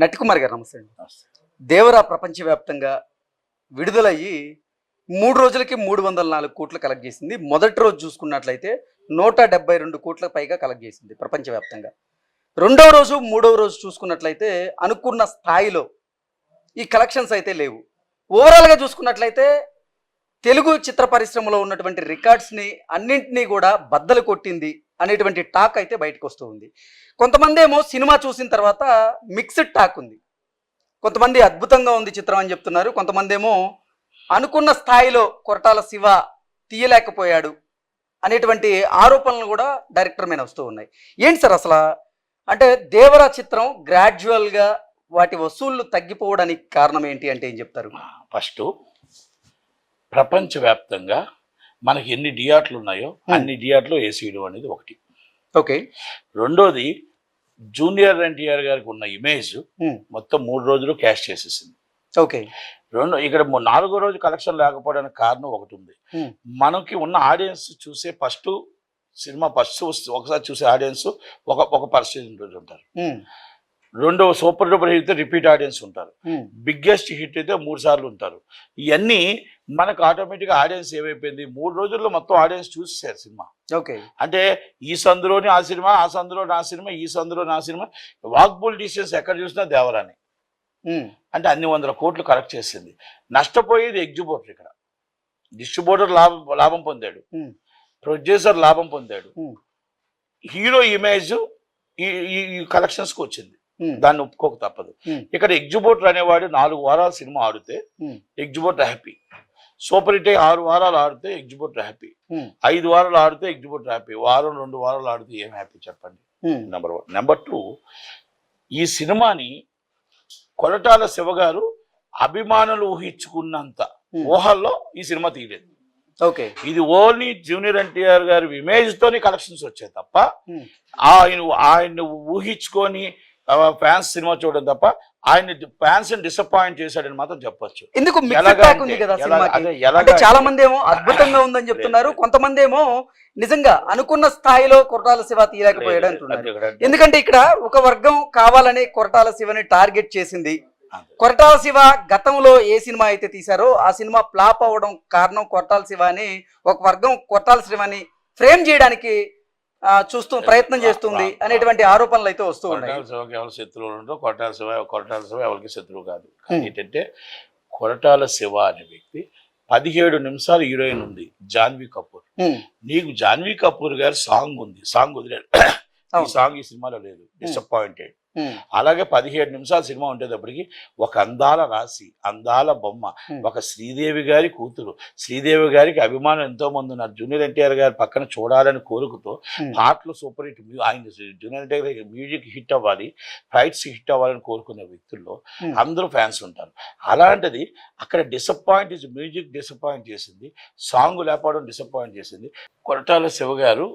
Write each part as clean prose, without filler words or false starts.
నటికుమార్ గారు నమస్తే అండి. దేవరా ప్రపంచవ్యాప్తంగా విడుదలయ్యి 3 రోజులకి 304 కోట్లు కలెక్ట్ చేసింది. మొదటి రోజు చూసుకున్నట్లయితే 172 కోట్ల పైగా కలెక్ట్ చేసింది ప్రపంచవ్యాప్తంగా. రెండవ రోజు మూడవ రోజు చూసుకున్నట్లయితే అనుకున్న స్థాయిలో ఈ కలెక్షన్స్ అయితే లేవు. ఓవరాల్గా చూసుకున్నట్లయితే తెలుగు చిత్ర పరిశ్రమలో ఉన్నటువంటి రికార్డ్స్ని అన్నింటినీ కూడా బద్దలు కొట్టింది అనేటువంటి టాక్ అయితే బయటకు వస్తూ ఉంది. కొంతమంది ఏమో సినిమా చూసిన తర్వాత మిక్స్డ్ టాక్ ఉంది. కొంతమంది అద్భుతంగా ఉంది చిత్రం అని చెప్తున్నారు. కొంతమంది ఏమో అనుకున్న స్థాయిలో కొరటాల శివ తీయలేకపోయాడు అనేటువంటి ఆరోపణలు కూడా డైరెక్టర్ మీద వస్తూ ఉన్నాయి. ఏంటి సార్ అసలు అంటే దేవరా చిత్రం గ్రాడ్యువల్గా వాటి వసూళ్లు తగ్గిపోవడానికి కారణం ఏంటి అంటే ఏం చెప్తారు? ఫస్ట్ ప్రపంచవ్యాప్తంగా మనకి ఎన్ని థియేటర్లు ఉన్నాయో అన్ని థియేటర్లు ఏసీయడం అనేది ఒకటి. ఓకే. రెండోది జూనియర్ ఎన్టీఆర్ గారికి ఉన్న ఇమేజ్ మొత్తం 3 రోజులు క్యాష్ చేసేసింది. ఓకే. ఇక్కడ 4వ రోజు కలెక్షన్ లేకపోవడానికి కారణం ఒకటి ఉంది. మనకి ఉన్న ఆడియన్స్ చూసే సినిమా ఫస్ట్ ఒకసారి చూసే ఆడియన్స్ ఒక పర్సెంటేజ్ ఉంటారు. రెండవ సూపర్ డూపర్ హిట్ అయితే రిపీట్ ఆడియన్స్ ఉంటారు. బిగ్గెస్ట్ హిట్ అయితే 3 సార్లు ఉంటారు. ఇవన్నీ మనకు ఆటోమేటిక్గా ఆడియన్స్ ఏమైపోయింది, 3 రోజుల్లో మొత్తం ఆడియన్స్ చూసేసారు సినిమా. ఓకే. అంటే ఈ సందులోని ఆ సినిమా, ఆ సందులో నా సినిమా, ఈ సందులో నా సినిమా, వాక్బుల్ డిస్టెన్స్ ఎక్కడ చూసినా దేవరాని. అంటే అన్ని 100 కోట్లు కలెక్ట్ చేసింది. నష్టపోయేది ఎగ్జిబ్యూటర్. ఇక్కడ డిస్ట్రిబ్యూటర్ లాభం పొందాడు, ప్రొడ్యూసర్ లాభం పొందాడు, హీరో ఇమేజ్ ఈ కలెక్షన్స్కి వచ్చింది. దాన్ని ఒప్పుకోక తప్పదు. ఇక్కడ ఎగ్జిబ్యూటర్ అనేవాడు 4 వారాలు సినిమా ఆడితే ఎగ్జిబ్యూటర్ హ్యాపీ. సూపర్ హిట్ 6 వారాలు ఆడితే ఎగ్జిబ్యూటర్ హ్యాపీ. 5 వారాలు ఆడితే ఎగ్జిబ్యూటర్ హ్యాపీ. వారం 2 వారాలు ఆడితే ఏం హ్యాపీ చెప్పండి? నెంబర్ 1. నెంబర్ 2, ఈ సినిమాని కొరటాల శివ గారు అభిమానులు ఊహించుకున్నంత ఊహల్లో ఈ సినిమా తీయలేదు. ఓకే. ఇది ఓన్లీ జూనియర్ ఎన్టీఆర్ గారి ఇమేజ్ తోని కలెక్షన్స్ వచ్చాయి తప్ప ఆయన ఊహించుకొని ఫ్యాన్స్ సినిమా చూడడం తప్ప ఆయన ఫ్యాన్స్ డిసప్పాయింట్ చేశాడని మాత్రం చెప్పొచ్చు. ఎందుకు చాలా మంది ఏమో అద్భుతంగా ఉందని చెప్తున్నారు, కొంతమంది ఏమో నిజంగా అనుకున్న స్థాయిలో కొరటాల శివ తీయలేకపోయాడు అంటున్నారు. ఎందుకంటే ఇక్కడ ఒక వర్గం కావాలని కొరటాల శివని టార్గెట్ చేసింది. కొరటాల శివ గతంలో ఏ సినిమా అయితే తీశారో ఆ సినిమా ఫ్లాప్ అవ్వడం కారణం కొరటాల శివ అని ఒక వర్గం కొరటాల శివని ఫ్రేమ్ చేయడానికి ప్రయత్నం చేస్తుంది అనేటువంటి ఆరోపణలు అయితే వస్తూ ఉన్నాయి. ఎవరు శత్రువులు ఉండో కొరటాల శివ ఎవరికి శత్రువు కాదు. ఏంటంటే కొరటాల శివ అనే వ్యక్తి 17 నిమిషాలు హీరోయిన్ ఉంది జాన్వీ కపూర్. నీకు జాన్వీ కపూర్ గారి సాంగ్ ఉంది, సాంగ్ వదిలేడు. ఈ సాంగ్ ఈ సినిమాలో లేదు, డిసప్పాయింటెడ్. అలాగే 17 నిమిషాలు సినిమా ఉండేటప్పటికి ఒక అందాల రాశి, అందాల బొమ్మ, ఒక శ్రీదేవి గారి కూతురు, శ్రీదేవి గారికి అభిమానం ఎంతో మంది ఉన్నారు. జూనియర్ ఎన్టీఆర్ గారి పక్కన చూడాలని కోరుకుతో పాటలు సూపర్ హిట్, ఆయన జూనియర్ ఎన్టీఆర్ గారి మ్యూజిక్ హిట్ అవ్వాలి, ఫైట్స్ హిట్ అవ్వాలని కోరుకునే వ్యక్తుల్లో అందరూ ఫ్యాన్స్ ఉంటారు. అలాంటిది అక్కడ మ్యూజిక్ డిసప్పాయింట్ చేసింది, సాంగ్ లేకపోవడం డిసప్పాయింట్ చేసింది. కొరటాల శివ గారు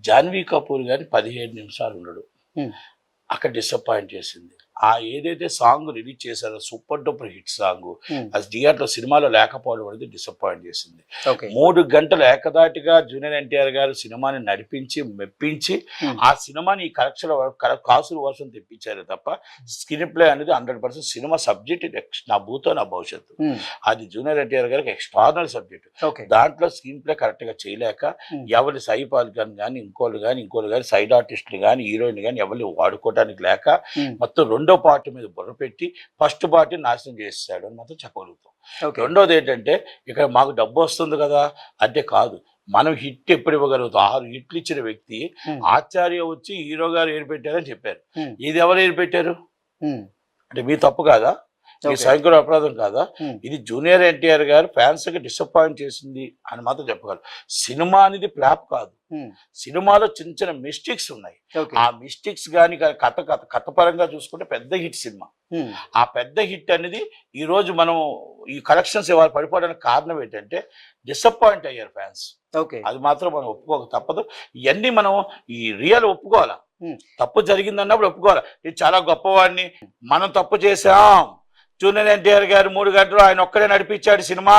జాన్వీ కపూర్ గారిని 17 నిమిషాలు ఉండడు, అక్కడ డిసప్పాయింట్ చేసింది. ఏదైతే సాంగ్ రిలీజ్ చేశారో సూపర్ డూపర్ హిట్ సాంగ్, అది థియేటర్లో సినిమాలో లేకపోవడం అనేది డిసప్పాయింట్ చేసింది. 3 గంటలు ఏకదాటిగా జూనియర్ ఎన్టీఆర్ గారు సినిమాని నడిపించి మెప్పించి ఆ సినిమాని ఈ కాసుల వర్షం తెప్పించారు తప్ప స్క్రీన్ ప్లే అనేది 100% సినిమా సబ్జెక్ట్ నా భూతో నా భవిష్యత్తు. అది జూనియర్ ఎన్టీఆర్ గారికి ఎక్స్ట్రాడినరీ సబ్జెక్ట్. దాంట్లో స్క్రీన్ ప్లే కరెక్ట్ గా చేయలేక ఎవరి సైపాల్ కానీ ఇంకోళ్ళు కానీ సైడ్ ఆర్టిస్టులు కానీ హీరోయిన్ కానీ ఎవరిని వాడుకోవడానికి లేక మొత్తం 2వ పార్ట్ మీద బుర్ర పెట్టి ఫస్ట్ పార్టీ నాశనం చేస్తాడు అని మాత్రం చెప్పగలుగుతాం. రెండోది ఏంటంటే ఇక్కడ మాకు డబ్బు వస్తుంది కదా అంటే కాదు, మనం హిట్ ఎప్పుడు ఇవ్వగలుగుతాం. 6 హిట్లు ఇచ్చిన వ్యక్తి ఆచార్య వచ్చి హీరో గారు ఏరు పెట్టారని చెప్పారు. ఇది ఎవరు ఏరు పెట్టారు అంటే మీ తప్పు కాదా, ఈ సైనికుల అపరాధం కాదా? ఇది జూనియర్ ఎన్టీఆర్ గారు ఫ్యాన్స్ కి డిసప్పాయింట్ చేసింది అని మాత్రం చెప్పగలరు. సినిమా అనేది ఫ్లాప్ కాదు, సినిమాలో చిన్న మిస్టేక్స్ ఉన్నాయి. ఆ మిస్టేక్స్ కానీ కథ పరంగా చూసుకుంటే పెద్ద హిట్ సినిమా. ఆ పెద్ద హిట్ అనేది ఈ రోజు మనం ఈ కలెక్షన్స్ ఇవాళ పడిపోవడానికి కారణం ఏంటంటే డిసప్పాయింట్ అయ్యారు ఫ్యాన్స్. అది మాత్రం మనం ఒప్పుకోక తప్పదు. ఇవన్నీ మనం ఈ రియల్ ఒప్పుకోవాలా, తప్పు జరిగిందన్నప్పుడు ఒప్పుకోవాలి. ఇది చాలా గొప్పవాడిని, మనం తప్పు చేసాం, జూనియర్ ఎన్టీఆర్ గారు 3 గంటలు ఆయన ఒక్కడే నడిపించాడు సినిమా,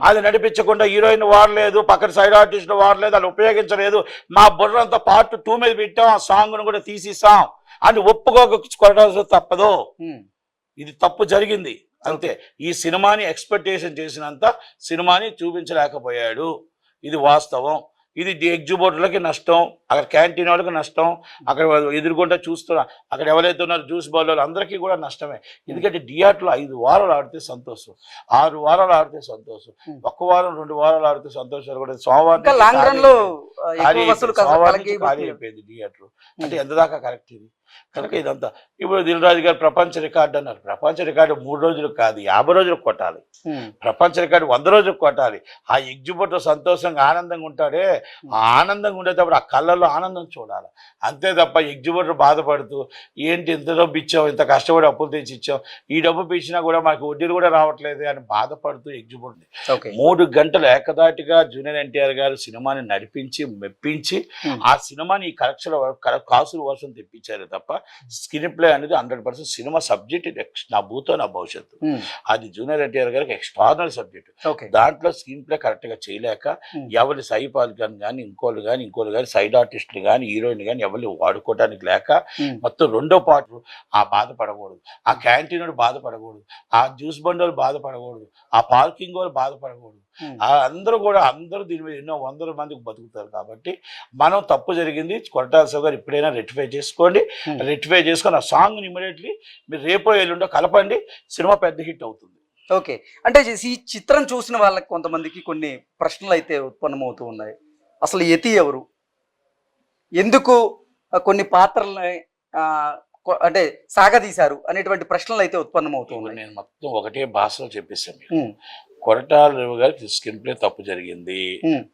అది నడిపించకుండా హీరోయిన్ వాడలేదు, పక్కన సైడ్ ఆర్టిస్టులు వాడలేదు, అది ఉపయోగించలేదు, మా బుర్రంతా పార్ట్ 2 మీద పెట్టాం, ఆ సాంగ్ను కూడా తీసేసాం, అని ఒప్పుకోక కొరటాల తప్పదో, ఉమ్, ఇది తప్పు జరిగింది అంతే. ఈ సినిమాని ఎక్స్పెక్టేషన్ చేసినంత సినిమాని చూపించలేకపోయాడు, ఇది వాస్తవం. ఇది ఎగ్జిబిటర్లకి నష్టం, అక్కడ క్యాంటీన్ వాళ్ళకి నష్టం, అక్కడ ఎదురుకుంటా చూస్తున్నా అక్కడ ఎవరైతే ఉన్నారో జ్యూస్ బాల్ అందరికీ కూడా నష్టమే. ఎందుకంటే థియేటర్లో 5 వారాలు ఆడితే సంతోషం, 6 వారాలు ఆడితే సంతోషం, 1 వారం 2 వారాలు ఆడితే సంతోషాలు కూడా. ఇంకా లాంగ్ రన్ లో ఎక్కువ వసూలు ఖాళీ అయిపోయింది థియేటర్. అంటే ఎంత దాకా కరెక్ట్ ఇది? కనుక ఇదంతా ఇప్పుడు దిల్ రాజు గారు ప్రపంచ రికార్డు అన్నారు. ప్రపంచ రికార్డు 3 రోజులకు కాదు, 50 రోజులకు కొట్టాలి. ప్రపంచ రికార్డు 100 రోజులకు కొట్టాలి. ఆ ఎగ్జిబిటర్ సంతోషంగా ఆనందంగా ఉంటాడే, ఆ ఆనందంగా ఉండేటప్పుడు ఆ కళ్ళల్లో ఆనందం చూడాలి. అంతే తప్ప ఎగ్జిబిటర్ బాధపడుతూ ఏంటి ఇంత డబ్బు ఇచ్చాం, ఇంత కష్టపడి అప్పులు తెచ్చి ఇచ్చాం, ఈ డబ్బు ఇచ్చినా కూడా మాకు వడ్డీలు కూడా రావట్లేదు అని బాధపడుతూ ఎగ్జిబిటర్ 3 గంటలు ఏకదాటిగా జూనియర్ ఎన్టీఆర్ గారు సినిమాని నడిపించి మెప్పించి ఆ సినిమాని ఈ కాసుల వర్షం తెప్పించారు తప్ప స్క్రీన్ ప్లే అనేది 100% సినిమా సబ్జెక్ట్. నా భూతో నా భవిష్యత్తు, అది జూనియర్ ఎన్టీఆర్ గారికి ఎక్స్ట్రాడినరీ సబ్జెక్ట్. దాంట్లో స్క్రీన్ ప్లే కరెక్ట్ గా చేయలేక ఎవరి సైపాల్ కానీ ఇంకోళ్ళు కానీ సైడ్ ఆర్టిస్టులు కానీ హీరోయిన్ కానీ ఎవరు వాడుకోవడానికి లేక మొత్తం 2వ పార్ట్ ఆ బాధపడకూడదు, ఆ క్యాంటీన్ వాడు బాధపడకూడదు, ఆ జ్యూస్ బండి వాళ్ళు బాధపడకూడదు, ఆ పార్కింగ్ వాళ్ళు బాధపడకూడదు. అందరూ దీని మీద ఎన్నో 100 మందికి బతుకుతారు. కాబట్టి మనం తప్పు జరిగింది, కొరటాల శివ గారు ఇప్పుడైనా రెక్టిఫై చేసుకోండి. రెక్టిఫై చేసుకొని ఆ సాంగ్ని ఇమీడియట్లీ మీరు రేపో ఎల్లుండో కలపండి, సినిమా పెద్ద హిట్ అవుతుంది. ఓకే, అంటే ఈ చిత్రం చూసిన వాళ్ళకి కొంతమందికి కొన్ని ప్రశ్నలు అయితే ఉత్పన్నమవుతూ ఉన్నాయి. అసలు యతి ఎవరు, ఎందుకు కొన్ని పాత్రల్ని అంటే సాగదీశారు అనేటువంటి ప్రశ్నలు అయితే ఉత్పన్నమవుతూ ఉన్నాయి. నేను మొత్తం ఒకటే భాషలో చెప్పేసాను. కొరటాల రవి గారికి స్క్రీన్ ప్లే తప్పు జరిగింది,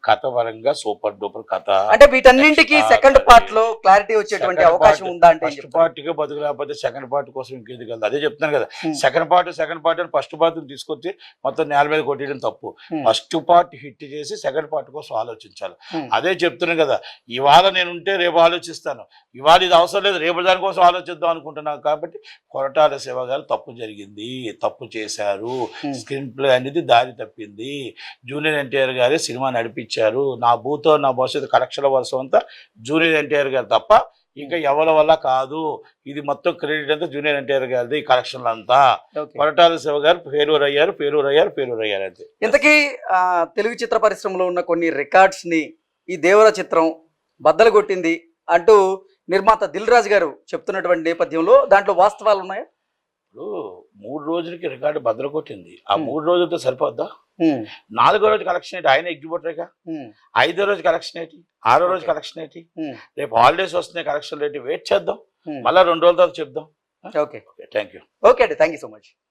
కథ పరంగా సూపర్ డూపర్ కథ. అంటే వీటన్నింటికి సెకండ్ పార్ట్ లో క్లారిటీ వచ్చేటువంటి అవకాశం ఉందా అంటే? ఫస్ట్ పార్ట్ గా బతుకులేకపోతే సెకండ్ పార్ట్ కోసం ఇంకేది కదా, అదే చెప్తాను కదా. సెకండ్ పార్ట్ అని ఫస్ట్ పార్ట్ తీసుకొచ్చి మొత్తం నేల మీద కొట్టడం తప్పు. ఫస్ట్ పార్ట్ హిట్ చేసి సెకండ్ పార్ట్ కోసం ఆలోచించాలి. అదే చెప్తున్నాను కదా, ఇవాళ నేను ఉంటే రేపు ఆలోచిస్తాను, ఇవాళ ఇది అవసరం లేదు రేపు దానికోసం ఆలోచిద్దాం అనుకుంటున్నాను. కాబట్టి కొరటాల శివ గారు తప్పు జరిగింది, తప్పు చేశారు, స్క్రీన్ ప్లే అనేది దారి తప్పింది. జూనియర్ ఎన్టీఆర్ గారే సినిమా నడిపించారు. నా భూతో నా భవిష్యత్తు కలెక్షన్ల వర్షం అంతా జూనియర్ ఎన్టీఆర్ గారు తప్ప ఇంకా ఎవరి వల్ల కాదు. ఇది మొత్తం క్రెడిట్ అంతా జూనియర్ ఎన్టీఆర్ గారిది, ఈ కలెక్షన్లు అంతా. కొరటాల శివ గారు ఫెయిల్యూర్ అయ్యారు అంతే. ఇంతకీ తెలుగు చిత్ర పరిశ్రమలో ఉన్న కొన్ని రికార్డ్స్ ని ఈ దేవర చిత్రం బద్దలు కొట్టింది అంటూ నిర్మాత దిల్ రాజు గారు చెప్తున్నటువంటి నేపథ్యంలో దాంట్లో వాస్తవాలు ఉన్నాయా? ఇప్పుడు 3 రోజులకి రికార్డు బద్దలు కొట్టింది. ఆ 3 రోజులతో సరిపోద్దా? 4వ రోజు కలెక్షన్ ఏంటి? ఆయన ఎగ్జిబిటర్గా. 5వ రోజు కలెక్షన్ ఏంటి? 6వ రోజు కలెక్షన్ ఏంటి? రేపు హాలిడేస్ వస్తున్నాయి, కలెక్షన్ ఏంటి? వెయిట్ చేద్దాం, మళ్ళీ 2 రోజుల తర్వాత చెప్దాం. Okay, thank you. ఓకే అండి, థ్యాంక్ యూ సో మచ్.